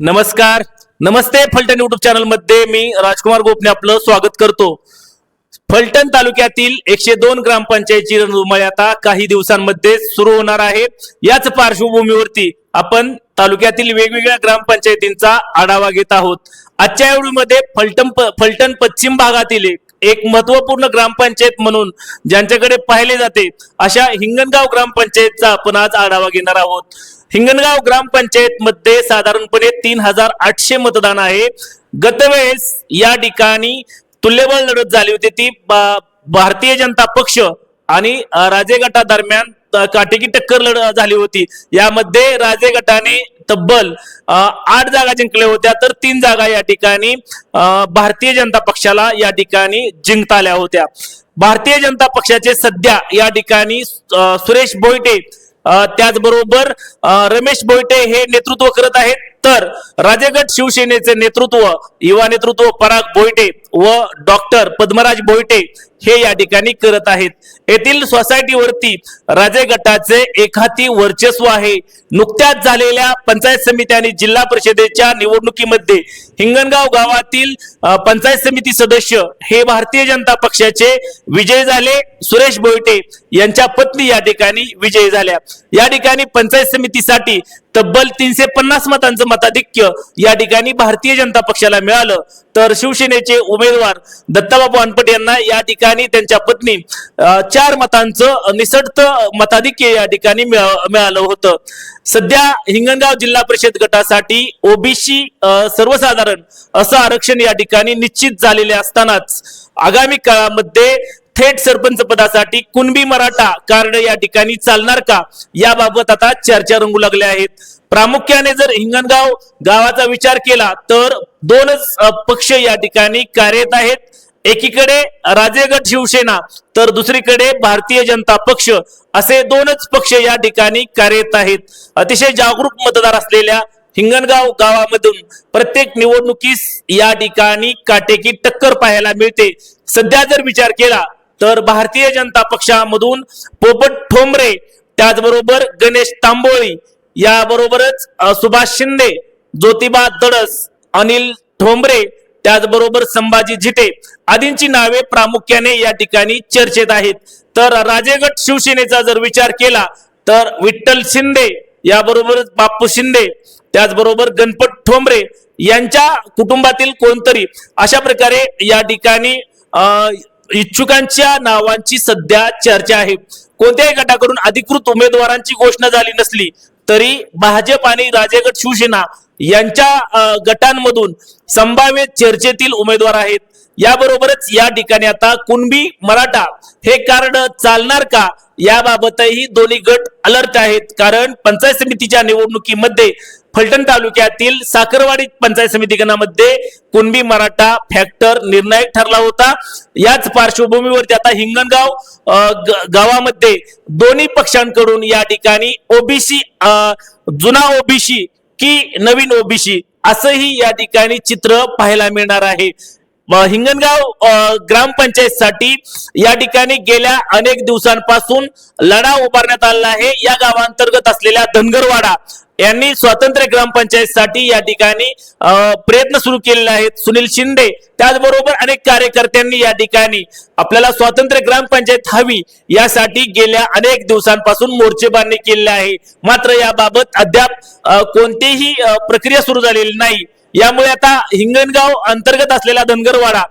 नमस्कार, नमस्ते. Phaltan YouTube channel मध्ये मी राजकुमार गोपने आपलं स्वागत करतो. फलटण तालुक्यातील 102 ग्रामपंचायतची रणधुमाळी आता काही दिवसांमध्ये सुरू होणार आहे. याच पार्श्वभूमीवरती आपण तालुक्यातील वेगवेगळ्या ग्रामपंचायतींचा आढावा घेत आहोत. आजच्या व्हिडिओमध्ये फलटण पश्चिम भागातील एक महत्वपूर्ण ग्रामपंचायत म्हणून ज्यांच्याकडे पाहिले जाते अशा हिंगणगाव ग्रामपंचायतचा आपण आज आढावा घेणार आहोत. हिंगणगाव ग्रामपंचायत मध्ये साधारणपणे 3800 मतदान आहे. गतवेळेस या ठिकाणी तुल्यबळ लढत झाली होती. ती भारतीय जनता पक्ष आणि राजे गटादरम्यान काटेकी टक्कर झाली होती. यामध्ये राजे गटाने तब्बल 8 जागा जिंकल्या होत्या, तर 3 जागा या ठिकाणी भारतीय जनता पक्षाला या ठिकाणी जिंकता आल्या होत्या. भारतीय जनता पक्षाचे सध्या या ठिकाणी सुरेश भोईटे त्याचबरोबर रमेश भोईटे हे नेतृत्व करत आहेत, तर राजेगट शिवसेनेचे नेतृत्व युवा नेतृत्व पराग भोईटे व डॉक्टर पद्मराज भोईटे हे या ठिकाणी करत आहेत. येथील सोसायटीवरती राजे गटाचे एकाती वर्चस्व आहे. नुकत्याच झालेल्या पंचायत समिती आणि जिल्हा परिषदेच्या निवडणुकीमध्ये हिंगणगाव गावातील पंचायत समिती सदस्य हे भारतीय जनता पक्षाचे विजय झाले. सुरेश भोईटे यांच्या पत्नी या ठिकाणी विजयी झाल्या. या ठिकाणी पंचायत समितीसाठी तब्बल 350 मतांचं मताधिक्य या ठिकाणी भारतीय जनता पक्षाला मिळालं, तर शिवसेनेचे उमेदवार दत्ताबाबू अनपट यांना या ठिकाणी त्यांच्या पत्नी 4 मतांचं निसटत मताधिक्य या ठिकाणी मिळालं होतं. सध्या हिंगणगाव जिल्हा परिषद गटासाठी ओबीसी सर्वसाधारण असं आरक्षण या ठिकाणी निश्चित झालेले असतानाच आगामी काळामध्ये थेट सरपंच पदासाठी कुणबी मराठा कार्ड या ठिकाणी चालणार का, याबाबत आता चर्चा रंगू लागल्या आहेत. प्रामुख्याने जर हिंगणगाव गावाचा विचार केला तर 2च पक्ष या ठिकाणी कार्यरत आहेत. एकीकडे राजेगट शिवसेना तर दुसरीकडे भारतीय जनता पक्ष असे 2च पक्ष या ठिकाणी कार्यरत आहेत. अतिशय जागरूक मतदार असलेल्या हिंगणगाव गावामधून प्रत्येक निवडणुकीस या ठिकाणी काटेकी टक्कर पाहायला मिळते. सध्या जर विचार केला तर भारतीय जनता पक्षामधून पोपट ठोंबरे त्याचबरोबर गणेश तांबोळी याबरोबरच सुभाष शिंदे, ज्योतिबा दडस, अनिल ठोंबरे त्याचबरोबर संभाजी झिटे आदींची नावे प्रामुख्याने या ठिकाणी चर्चेत आहेत. तर राजेगट शिवसेनेचा जर विचार केला तर विठ्ठल शिंदे याबरोबरच बाप्पू शिंदे त्याचबरोबर गणपत ठोंबरे यांच्या कुटुंबातील कोणतरी अशा प्रकारे या ठिकाणी इच्छुकांच्या नावांची सध्या चर्चा आहे. कोणत्याही गटाकडून अधिकृत उमेदवारांची घोषणा झाली नसली तरी भाजप आणि राजेगट शिवसेना यांच्या गटांमधून संभाव्य चर्चेतील उमेदवार आहेत. याबरोबरच या ठिकाणी आता कुणबी मराठा हे कार्ड चालणार का याबाबतही दोन्ही गट अलर्ट आहेत. कारण पंचायत समितीच्या निवडणुकीमध्ये फलटण तालुक्यातील साखरवाडी पंचायत समिती गणामध्ये कुणबी मराठा फॅक्टर निर्णायक ठरला होता. याच पार्श्वभूमीवरती आता हिंगणगाव गावामध्ये दोन्ही पक्षांकडून या ठिकाणी ओबीसी जुना ओबीसी की नवीन ओबीसी असंही या ठिकाणी चित्र पाहायला मिळणार आहे. हिंगणगाव ग्रामपंचायतसाठी या ठिकाणी गेल्या अनेक दिवसांपासून लढा उभारण्यात आला आहे. या गावांतर्गत असलेल्या धनगरवाडा यांनी स्वातंत्र्य ग्रामपंचायतसाठी या ठिकाणी प्रयत्न सुरू केलेले आहेत. सुनील शिंदे त्याचबरोबर अनेक कार्यकर्त्यांनी या ठिकाणी आपल्याला स्वातंत्र्य ग्रामपंचायत हवी यासाठी गेल्या अनेक दिवसांपासून मोर्चेबांधणी केलेली आहे. मात्र याबाबत अद्याप कोणतीही प्रक्रिया सुरू झालेली नाही. यामुळे आता हिंगणगाव अंतर्गत असलेला धनगरवाडा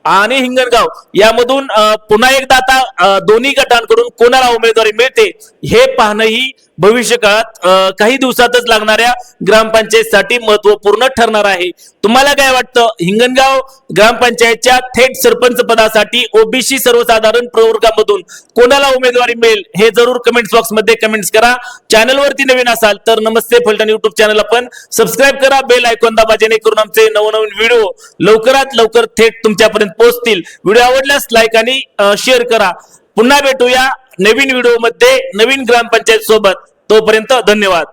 आणि हिंगणगाव यामधून पुन्हा एकदा आता दोन्ही गटांकडून कोणाला उमेदवारी मिळते हे पाहणंही भविष्य काळात काही दिवसातच लागणाऱ्या ग्रामपंचायतसाठी महत्वपूर्ण ठरणार आहे. तुम्हाला काय वाटतं? हिंगणगाव ग्रामपंचायतच्या थेट सरपंच पदासाठी ओबीसी सर्वसाधारण प्रवर्गामधून कोणाला उमेदवारी मिळेल हे जरूर कमेंट्स बॉक्स मध्ये कमेंट्स करा. चॅनलवरती नवीन असाल तर नमस्ते फलटण युट्यूब चॅनल आपण सबस्क्राईब करा, बेल आयकॉन दाबा जेणेकरून आमचे नवनवीन व्हिडिओ लवकरात लवकर थेट तुमच्यापर्यंत पोहोचतील. व्हिडिओ आवडल्यास लाईक आणि शेअर करा. पुन्हा भेटूया नवीन व्हिडिओ मध्ये नवीन ग्रामपंचायत सोबत. तोपर्यंत धन्यवाद.